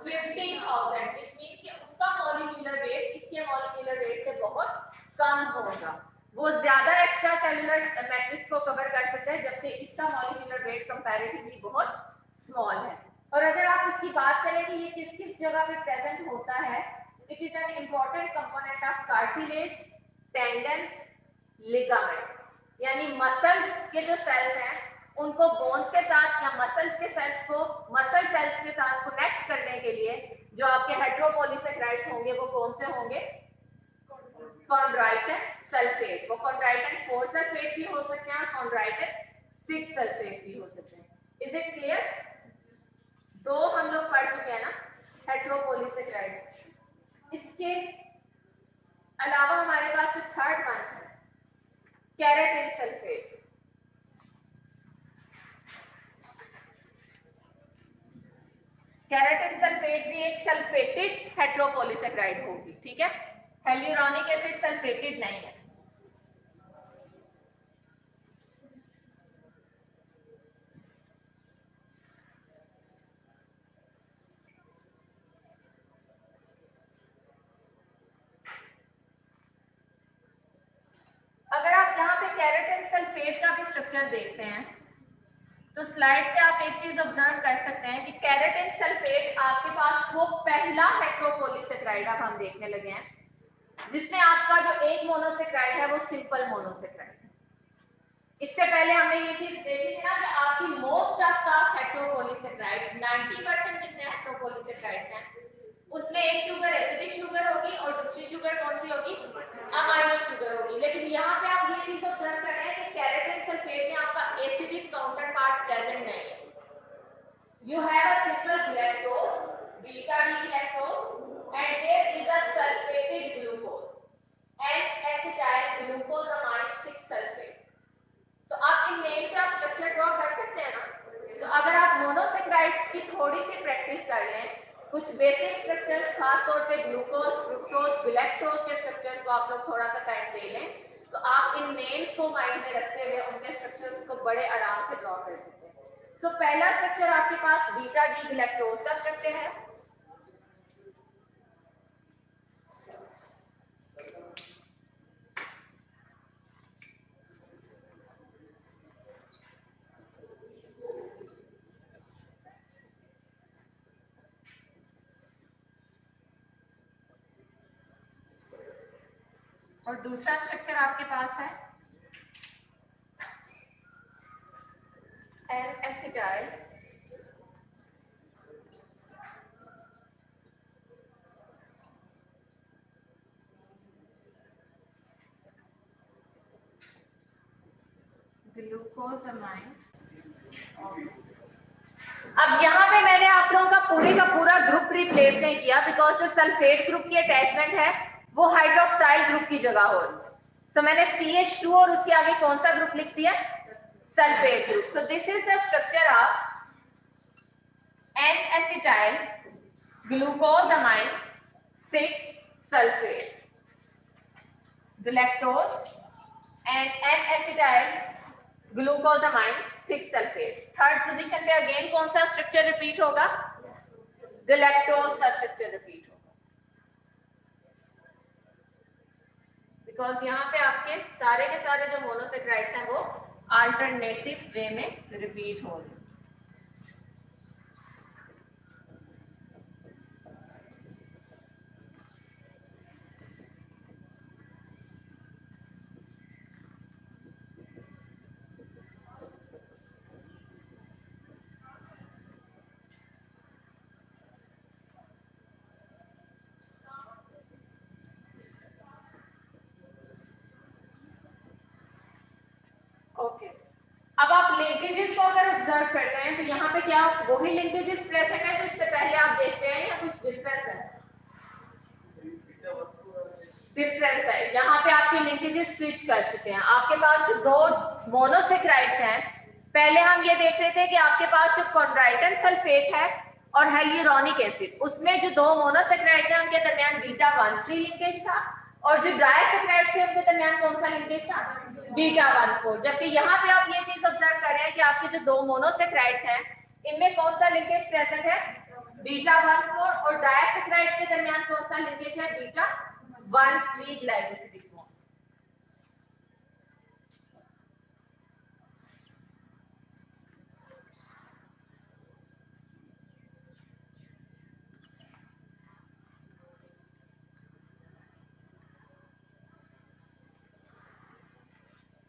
50,000, व्हिच मींस कि उसका मॉलिक्यूलर वेट इसके मॉलिक्यूलर वेट से बहुत कम होगा। वो ज्यादा एक्स्ट्रा सेलुलर मैट्रिक्स को कवर कर सकता है, जबकि इसका मॉलिक्यूलर वेट कंपैरेटिवली बहुत स्मॉल है। और अगर आप इसकी बात करें कि ये किस किस जगह पे प्रेजेंट होता है, it is an important component of cartilage, tendons, ligaments, यानी मसल्स के जो सेल्स हैं उनको बोन्स के साथ या मसल्स के सेल्स को मसल सेल्स के साथ कनेक्ट करने के लिए जो आपके हेटेरोपॉलीसेकेराइड्स होंगे वो कौन से होंगे? कॉन्ड्राइटन सल्फेट। वो कॉन्ड्राइटन 4 सल्फेट भी हो सकते हैं और कॉन्ड्राइटन 6 सल्फेट भी हो सकते हैं। Is it clear? दो हम लोग पढ़ चुके हैं ना हेटेरोपॉलीसेकेराइड्स। इसके अलावा हमारे पास जो थर्ड वन है केराटिन सल्फेट। केराटिन सल्फेट भी एक सल्फेटेड हेटेरोपॉलीसेकेराइड होगी, ठीक है? हेल्यूरोनिक एसिड सल्फेटेड नहीं है। अगर आप यहाँ पे केराटिन सल्फेट का भी स्ट्रक्चर देखते हैं तो स्लाइड से आप एक चीज ऑब्जर्व कर सकते हैं कि केराटिन सल्फेट आपके पास वो पहला हेटेरोपॉलीसेकेराइड अब हम देखने लगे हैं जिसमें आपका जो एक मोनोसेकेराइड है वो सिंपल मोनोसेकेराइड है। इससे पहले हमने ये चीज देखी थी ना कि आपकी मोस्ट ऑफ द हेटेरोपॉलीसेकेराइड 90% जितने हेटेरोपॉलीसेकेराइड्स हैं उसमें एक शुगर एसिडिक शुगर होगी और दूसरी शुगर कौन सी होगी? अमाइनो शुगर होगी। लेकिन यहाँ पे आप ये चीज ऑब्जर्व कर रहे हैं कि केराटिन सल्फेट में आपका एसिडिक काउंटर पार्ट प्रेजेंट नहीं है. You have a simple galactose, beta D galactose, and there is a sulfated glucose and acetyl glucosamine 6 sulfate. So आप इन नेम से आप स्ट्रक्चर ड्रॉ कर सकते हैं ना. तो अगर आप मोनोसेक्राइड्स की थोड़ी सी प्रैक्टिस कर लें, कुछ बेसिक स्ट्रक्चर्स खास तौर पे ग्लूकोज, फ्रुक्टोज, गैलेक्टोज के स्ट्रक्चर्स को आप लोग थोड़ा सा टाइम दे लें, तो आप इन नेम्स को माइंड में रखते हुए उनके स्ट्रक्चर्स को बड़े आराम से ड्रॉ कर सकते हैं. सो पहला स्ट्रक्चर आपके पास बीटा डी गैलेक्टोज का स्ट्रक्चर है. और दूसरा स्ट्रक्चर आपके पास है N-acetyl ग्लूकोजामाइन. अब यहाँ पे मैंने आप लोगों का पूरा ग्रुप रिप्लेस नहीं किया बिकॉज जो सल्फेट ग्रुप की अटैचमेंट है वो हाइड्रोक्साइल ग्रुप की जगह हो. सो मैंने CH2 और उसके आगे कौन सा ग्रुप लिख दिया? Sulphate group. So this is the structure of N-acetyl glucosamine 6 sulfate galactose and N-acetyl glucosamine 6 sulfate. Third position पे अगेन कौन सा स्ट्रक्चर रिपीट होगा? गैलेक्टोज का स्ट्रक्चर रिपीट होगा बिकॉज यहाँ पे आपके सारे के सारे जो मोनोसेक्राइड्स हैं वो अल्टरनेटिव वे में रिपीट हो रहे हैं. ओके, अब आप लिंकेजेस को अगर ऑब्जर्व करते हैं तो यहाँ पे क्या वही लिंकेजेस प्रेजेंट है जो इससे पहले आप देखते हैं या कुछ डिफरेंस है? डिफरेंस है. यहाँ पे आपके लिंकेजेस स्विच कर चुके हैं. आपके पास जो दो मोनोसेक्राइड्स हैं, पहले हम ये देख रहे थे कि आपके पास जो कॉन्ड्राइटन सल्फेट है और हेल्यूरोनिक एसिड, उसमें जो दो मोनोसेक्राइड्स हैं उनके दरमियान बीटा 1,3 लिंकेज था और जो डाइसेक्राइड्स थे उनके दरमियान कौन सा लिंकेज था? बीटा 1,4. जबकि यहाँ पे आप ये चीज ऑब्जर्व कर रहे हैं कि आपके जो दो मोनोसेक्राइड्स हैं इनमें कौन सा लिंकेज प्रेजेंट है? बीटा 1,4. और डाइसेक्राइड्स के दरमियान कौन सा लिंकेज है? Beta 1,3 glycosidic bond.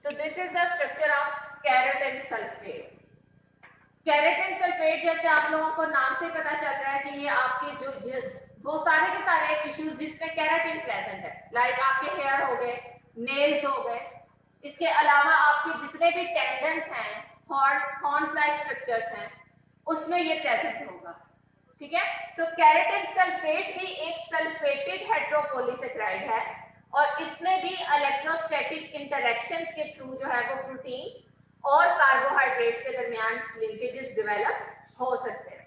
So this is the structure of keratin sulfate. Keratin sulfate जैसे आप लोगों को नाम से पता चल रहा है कि ये आपके जो वो सारे के सारे टिश्यूज जिसमें केराटिन प्रेजेंट है, लाइक आपके हेयर हो गए, नेल्स हो गए, इसके अलावा आपके जितने भी टेंडन्स हैं, हॉर्न्स लाइक स्ट्रक्चर्स हैं, उसमें ये प्रेजेंट होगा. ठीक है. सो केराटिन सल्फेट भी एक सल्फेटेड हेटेरोपॉलीसेक्राइड है और इसमें भी इलेक्ट्रोस्टैटिक इंटरैक्शंस के थ्रू जो है वो प्रोटीन्स और कार्बोहाइड्रेट्स के दरमियान लिंकेजेस डेवलप हो सकते हैं.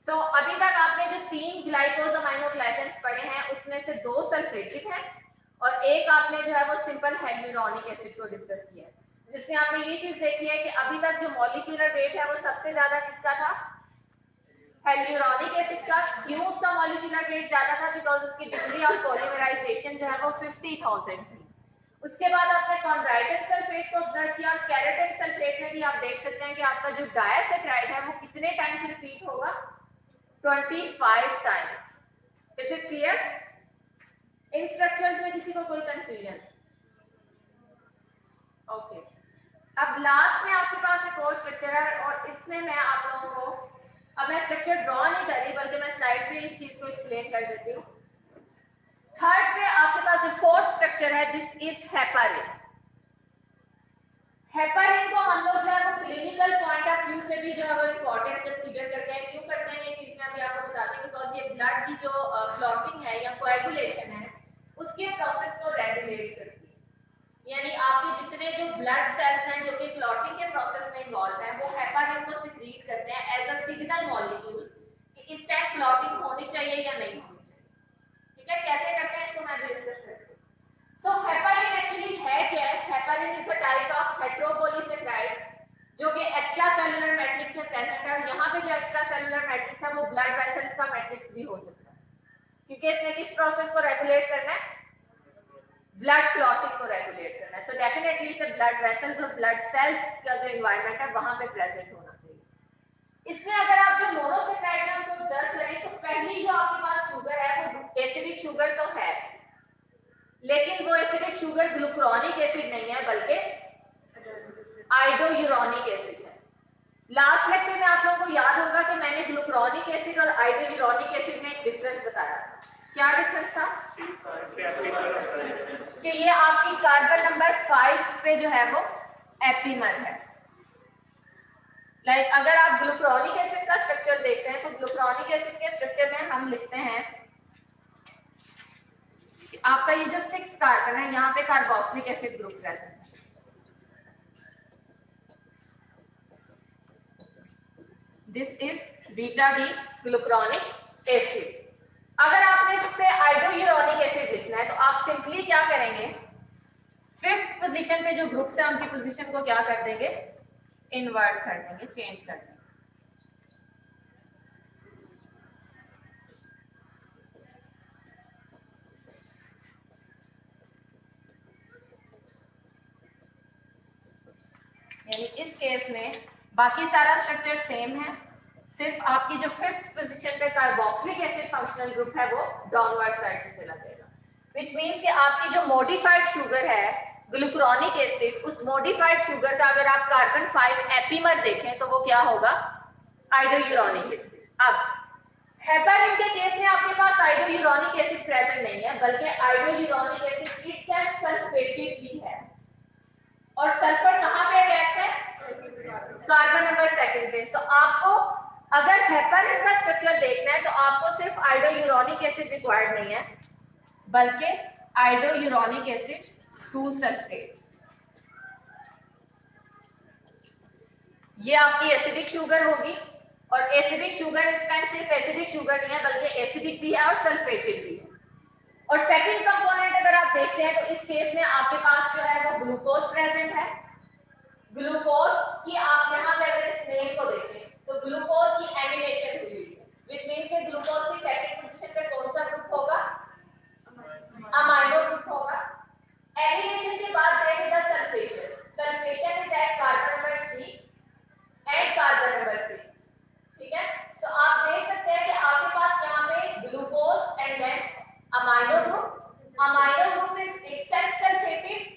सो अभी तक आपने जो 3 ग्लाइकोजामाइनोग्लाइकेंस पढ़े हैं उसमें से 2 सल्फेटिक हैं और एक आपने जो है वो सिंपल हेल्यूरोनिक एसिड को डिस्कस किया है, जिसमें आपने ये चीज देखी है कि अभी तक जो मॉलिक्यूलर वेट है वो सबसे ज्यादा किसका था? हेल्यूरोनिक एसिड का. क्यों उसका मॉलिक्यूलर वेट ज्यादा था? बिकॉज उसकी डिग्री ऑफ पॉलीमराइजेशन जो है वो 50,000 थी. उसके बाद आपने कॉन्ड्राइटन सल्फेट को ऑब्जर्व किया. केराटिन सल्फेट में भी आप देख सकते हैं कि आपका जो डाइसेक्राइड है वो कितने टाइम्स रिपीट होगा? 25 times. Is it clear? In structures में किसी को कोई कंफ्यूजन? ओके. अब लास्ट में आपके पास एक और स्ट्रक्चर है और इसमें मैं आप लोगों को, अब मैं स्ट्रक्चर ड्रॉ नहीं कर रही बल्कि मैं स्लाइड से इस चीज को एक्सप्लेन कर देती हूँ. थर्ड पे आपके पास जो फोर्थ स्ट्रक्चर है, दिस इज हेपारिन. हेपारिन को हम से भी जो है वो इम्पोर्टेंट कंसीडर करते हैं। क्यों करते हैं ये चीज मैं अभी आपको बताती हूँ, बिकॉज ये ब्लड की जो क्लॉटिंग है या कोएगुलेशन है उसके प्रोसेस को रेगुलेट करती है। यानी आपके जितने जो ब्लड सेल्स हैं जो कि क्लॉटिंग के प्रोसेस में इन्वॉल्व हैं वो हेपारिन को सिक्रीट करते हैं एज अ सिग्नल मॉलिक्यूल कि इस टाइम क्लॉटिंग होनी चाहिए या नहीं होनी चाहिए। ठीक है, कैसे करते हैं इसको मैं भी डिस्कस करती हूँ। सो हेपारिन एक्चुअली है क्या है? Heparin is a type of heteropolysaccharide जो कि एक्स्ट्रा सेलुलर मैट्रिक्स में प्रेजेंट है। और यहाँ पे जो एक्स्ट्रा सेलुलर मैट्रिक्स है वो ब्लड वेसल्स का मैट्रिक्स भी हो सकता है, क्योंकि इसने किस प्रोसेस को रेगुलेट करना है? ब्लड क्लॉटिंग को रेगुलेट करना है। सो डेफिनेटली इसे ब्लड वेसल्स और ब्लड सेल्स का जो एनवायरनमेंट है वहां पे प्रेजेंट होना चाहिए। इसमें अगर आप जो मोनोसेकेराइड है उनको ऑब्जर्व करें तो पहली जो आपके पास शुगर है वो एसिडिक शुगर तो है, लेकिन वो एसिडिक शुगर ग्लूकुरोनिक एसिड नहीं है बल्कि आइडोयूरोनिक एसिड है। लास्ट लेक्चर में आप लोगों को याद होगा कि मैंने ग्लूकुरोनिक एसिड और आइडोयूरोनिक एसिड में एक डिफरेंस बताया था। क्या डिफरेंस था? कि ये आपकी कार्बन नंबर 5 पे जो है वो एपिमर है। लाइक अगर आप ग्लूकुरोनिक एसिड का स्ट्रक्चर देखते हैं तो ग्लूकुरोनिक एसिड के स्ट्रक्चर में हम लिखते हैं कि आपका ये जो 6 कार्बन है यहाँ पे कार्बोक्सिलिक एसिड ग्रुप रहता है। This is beta D glucuronic acid. अगर आपने इससे आइडोयूरोनिक एसिड लिखना है तो आप सिंपली क्या करेंगे? 5th पोजीशन पे जो ग्रुप्स है उनकी पोजीशन को क्या कर देंगे? इन्वर्ट कर देंगे, चेंज कर देंगे। यानी इस केस में बाकी सारा स्ट्रक्चर सेम है, सिर्फ आपकी जो 5th पोजीशन पे कार्बोक्सिलिक एसिड फंक्शनल ग्रुप है वो डाउनवर्ड साइड से चला जाएगा, व्हिच मींस कि आपकी जो मॉडिफाइड शुगर है ग्लूकुरोनिक एसिड, उस मॉडिफाइड शुगर का अगर आप कार्बन 5 एपिमर देखें तो वो क्या होगा? आइडोयूरोनिक एसिड। अब हेपारिन के केस में आपके पास आइडोयूरोनिक एसिड प्रेजेंट नहीं है, बल्कि आइडोयूरोनिक एसिड इटसेल्फ सल्फेटेड भी है। और सल्फर कहां पे अटैच है? कार्बन नंबर 2 पे। सो आपको अगर हेपारिन का स्ट्रक्चर देखना है तो आपको सिर्फ आइडोयूरोनिक एसिड रिक्वायर्ड नहीं है, बल्कि आइडोयूरोनिक एसिड 2 सल्फेट। ये आपकी एसिडिक शुगर होगी, और एसिडिक शुगर इस टाइम सिर्फ एसिडिक शुगर नहीं है बल्कि एसिडिक भी है और सल्फेटेड भी है। और सेकंड कंपोनेंट अगर आप देखते हैं तो इस केस में आपके पास जो है वो ग्लूकोज प्रेजेंट है। ग्लूकोज की आप यहाँ पे अगर इस नेम को देखें तो ग्लूकोज की एमिनेशन हुई है, व्हिच मींस कि ग्लूकोज की सेकंड पोजीशन पे कौन सा ग्रुप होगा? अमाइनो ग्रुप होगा। एमिनेशन के बाद there is a sulphation. Sulphation is at carbon number 3 and carbon number 6। ठीक है, तो आप देख सकते हैं कि आपके पास यहाँ पे glucose and then amino group. Amino group is except sulphated.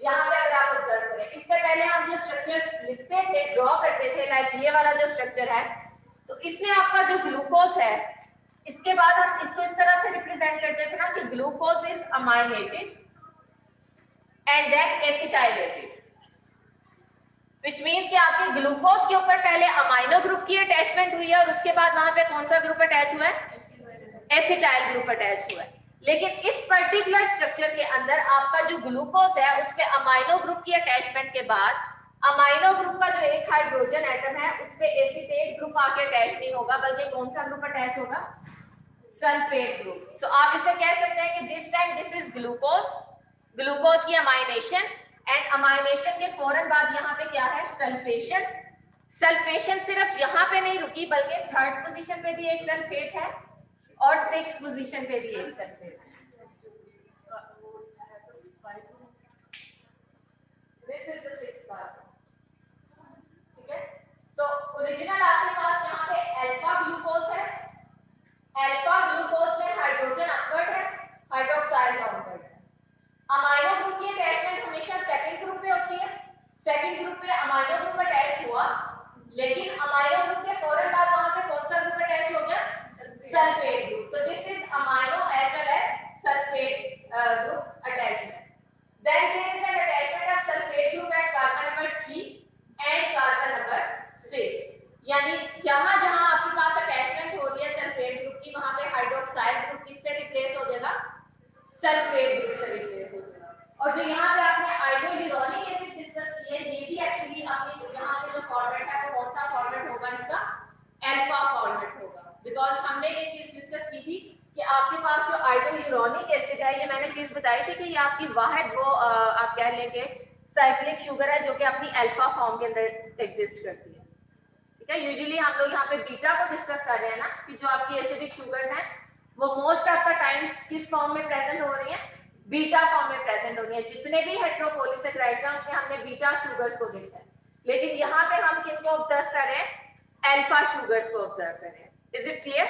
यहाँ पे अगर आप ऑब्जर्व करें, इससे पहले हम जो स्ट्रक्चर्स लिखते थे, ड्रॉ करते थे, लाइक ये वाला जो स्ट्रक्चर है, तो इसमें आपका जो ग्लूकोज है, इसके बाद हम इसको इस तरह से रिप्रेजेंट करते थे ना कि glucose is aminated and then acetylated, which means कि आपके ग्लूकोज के ऊपर पहले अमाइनो ग्रुप की अटैचमेंट हुई है और उसके बाद वहां पे कौन सा ग्रुप अटैच हुआ है? एसिटाइल ग्रुप अटैच हुआ है। लेकिन इस पर्टिकुलर स्ट्रक्चर के अंदर आपका जो ग्लूकोज है उस पे अमाइनो ग्रुप की अटैचमेंट के बाद अमाइनो ग्रुप का जो एक हाइड्रोजन एटम है उस पे एसिटेट ग्रुप आके अटैच नहीं होगा, बल्कि कौन सा ग्रुप अटैच होगा? Sulphate group. तो आप इसे कह सकते हैं कि this time this is glucose, glucose की अमाइनेशन, एंड अमाइनेशन के फौरन बाद यहाँ पे क्या है? सल्फेशन। सल्फेशन सिर्फ यहाँ पे नहीं रुकी बल्कि 3rd पोजीशन पे भी एक सल्फेट है और 6th पोजीशन पे भी एक सल्फेट है। This is the 6th carbon. ठीक है, सो ओरिजिनल आपके पास यहाँ पे अल्फा ग्लूकोज है। अल्फा ग्लूकोज में हाइड्रोजन अपवर्ड है, हाइड्रोक्साइल डाउनवर्ड है। अमाइनो ग्रुप की अटैचमेंट हमेशा सेकंड ग्रुप पे होती है। सेकंड ग्रुप पे अमाइनो ग्रुप अटैच हुआ, लेकिन अमाइनो ग्रुप के फौरन बाद वहां पे कौन सा ग्रुप अटैच हो गया? Sulphate group. So this is amino as well as sulphate group attachment. Then there is an attachment of sulfate group at carbon number 3 and carbon number 6. Alpha format होगा, बिकॉज हमने ये चीज डिस्कस की थी कि आपके पास जो आइसोयूरोनिक एसिड है, ये मैंने चीज बताई थी कि ये आपकी वाहिद वो आप कह लेंगे साइक्लिक शुगर है जो कि अपनी अल्फा फॉर्म के अंदर एग्जिस्ट करती है। ठीक है, यूजुअली हम लोग यहाँ पे बीटा को डिस्कस कर रहे हैं ना, कि जो आपकी एसिडिक शुगर्स हैं वो मोस्ट ऑफ द टाइम्स किस फॉर्म में प्रेजेंट हो रही हैं, बीटा फॉर्म में प्रेजेंट हो रही है। जितने भी हेट्रोपॉलीसेकेराइड्स हैं उसमें हमने बीटा शुगर्स को देखा है, लेकिन यहाँ पे हम किनको ऑब्जर्व कर रहे हैं, अल्फा शुगर्स को ऑब्जर्व कर रहे हैं। Is it clear?